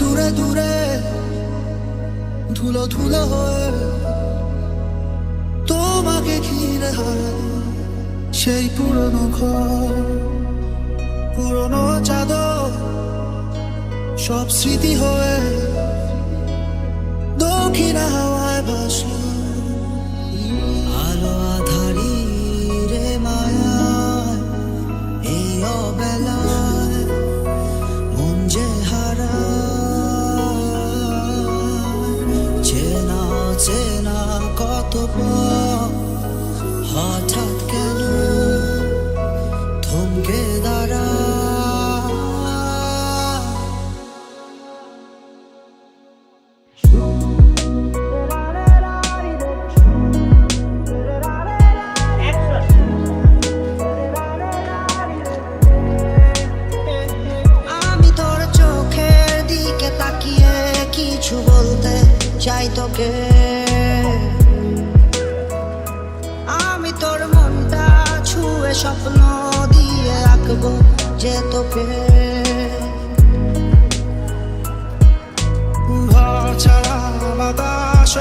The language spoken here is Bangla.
দূরে দূরে ধুলো ধুলো হয়ে তোমাকে ঘিরে হারাই সেই পুরনো ঘর, পুরনো চাদর সব স্মৃতি হয়ে দক্ষিণ হাওয়ায় ভাসলো। আলো আধারি রে মায়ায় এই অবেলায় মন যে হারায়, চেনা চেনা কত পথ হঠাৎ কেন থমকে দাঁড়ায়। আমি তোর চোখের দিকে তাকিয়ে কিছু বলতে চাই তোকে, আমি তোর মনটা ছুঁয়ে স্বপ্ন দিয়ে আঁকবো যে তোকে। ঘর ছাড়া বাতাস